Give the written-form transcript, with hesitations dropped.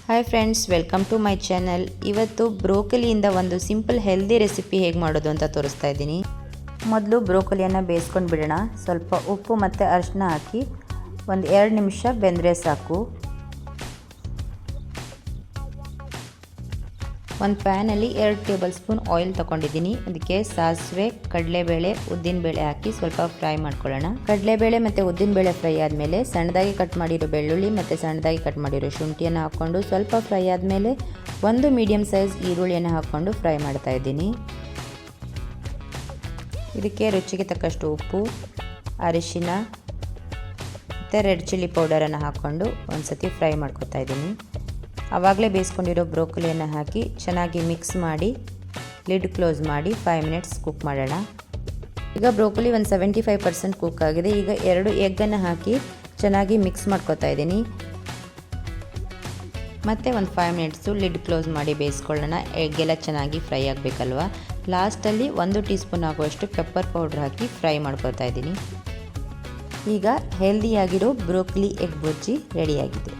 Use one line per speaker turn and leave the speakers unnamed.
Hi friends, welcome to my channel. ಇವತ್ತು ಬ್ರೋಕೊಲಿಯಿಂದ ಒಂದು ಸಿಂಪಲ್ ಹೆಲ್ದಿ ರೆಸಿಪಿ ಹೇಗೆ ಮಾಡೋದು ಅಂತ ತೋರಿಸ್ತಾ ಇದ್ದೀನಿ. ಮೊದಲು ಬ್ರೋಕೊಲಿಯನ್ನು ಬೇಯಿಸ್ಕೊಂಡು ಬಿಡೋಣ. ಸ್ವಲ್ಪ ಉಪ್ಪು ಮತ್ತು ಅರಿಶಿನ ಹಾಕಿ ಒಂದು 2 ನಿಮಿಷ ಬೆಂದರೆ ಸಾಕು. ಒಂದು ಪ್ಯಾನಲ್ಲಿ 2 ಟೇಬಲ್ ಸ್ಪೂನ್ ಆಯಿಲ್ ತೊಗೊಂಡಿದ್ದೀನಿ. ಅದಕ್ಕೆ ಸಾಸಿವೆ, ಕಡಲೆಬೇಳೆ, ಉದ್ದಿನಬೇಳೆ ಹಾಕಿ ಸ್ವಲ್ಪ ಫ್ರೈ ಮಾಡ್ಕೊಳ್ಳೋಣ. ಕಡಲೆಬೇಳೆ ಮತ್ತು ಉದ್ದಿನಬೇಳೆ ಫ್ರೈ ಆದಮೇಲೆ ಸಣ್ಣದಾಗಿ ಕಟ್ ಮಾಡಿರೋ ಬೆಳ್ಳುಳ್ಳಿ ಮತ್ತು ಸಣ್ಣದಾಗಿ ಕಟ್ ಮಾಡಿರೋ ಶುಂಠಿಯನ್ನು ಹಾಕ್ಕೊಂಡು ಸ್ವಲ್ಪ ಫ್ರೈ ಆದಮೇಲೆ ಒಂದು ಮೀಡಿಯಮ್ ಸೈಜ್ ಈರುಳ್ಳಿಯನ್ನು ಹಾಕ್ಕೊಂಡು ಫ್ರೈ ಮಾಡ್ತಾ ಇದ್ದೀನಿ. ಇದಕ್ಕೆ ರುಚಿಗೆ ತಕ್ಕಷ್ಟು ಉಪ್ಪು, ಅರಿಶಿನ ಮತ್ತು ರೆಡ್ ಚಿಲ್ಲಿ ಪೌಡರನ್ನು ಹಾಕ್ಕೊಂಡು ಒಂದು ಸತಿ ಫ್ರೈ ಮಾಡ್ಕೊತಾ ಇದ್ದೀನಿ. ಆವಾಗಲೇ ಬೇಯಿಸ್ಕೊಂಡಿರೋ ಬ್ರೋಕೊಲಿಯನ್ನು ಹಾಕಿ ಚೆನ್ನಾಗಿ ಮಿಕ್ಸ್ ಮಾಡಿ ಲಿಡ್ ಕ್ಲೋಸ್ ಮಾಡಿ 5 ಮಿನಿಟ್ಸ್ ಕುಕ್ ಮಾಡೋಣ. ಈಗ ಬ್ರೋಕೊಲಿ ಒಂದು 75% ಕುಕ್ ಆಗಿದೆ. ಈಗ 2 ಎಗ್ಗನ್ನು ಹಾಕಿ ಚೆನ್ನಾಗಿ ಮಿಕ್ಸ್ ಮಾಡ್ಕೊತಾ ಇದ್ದೀನಿ. ಮತ್ತು ಒಂದು 5 ಮಿನಿಟ್ಸು ಲಿಡ್ ಕ್ಲೋಸ್ ಮಾಡಿ ಬೇಯಿಸ್ಕೊಳ್ಳೋಣ. ಎಗ್ಗೆಲ್ಲ ಚೆನ್ನಾಗಿ ಫ್ರೈ ಆಗಬೇಕಲ್ವ. ಲಾಸ್ಟಲ್ಲಿ 1 ಟೀ ಸ್ಪೂನ್ ಆಗುವಷ್ಟು ಪೆಪ್ಪರ್ ಪೌಡ್ರ್ ಹಾಕಿ ಫ್ರೈ ಮಾಡ್ಕೊತಾ ಇದ್ದೀನಿ. ಈಗ ಹೆಲ್ದಿಯಾಗಿರೋ ಬ್ರೋಕೊಲಿ ಎಗ್ ಬುರ್ಜಿ ರೆಡಿಯಾಗಿದೆ.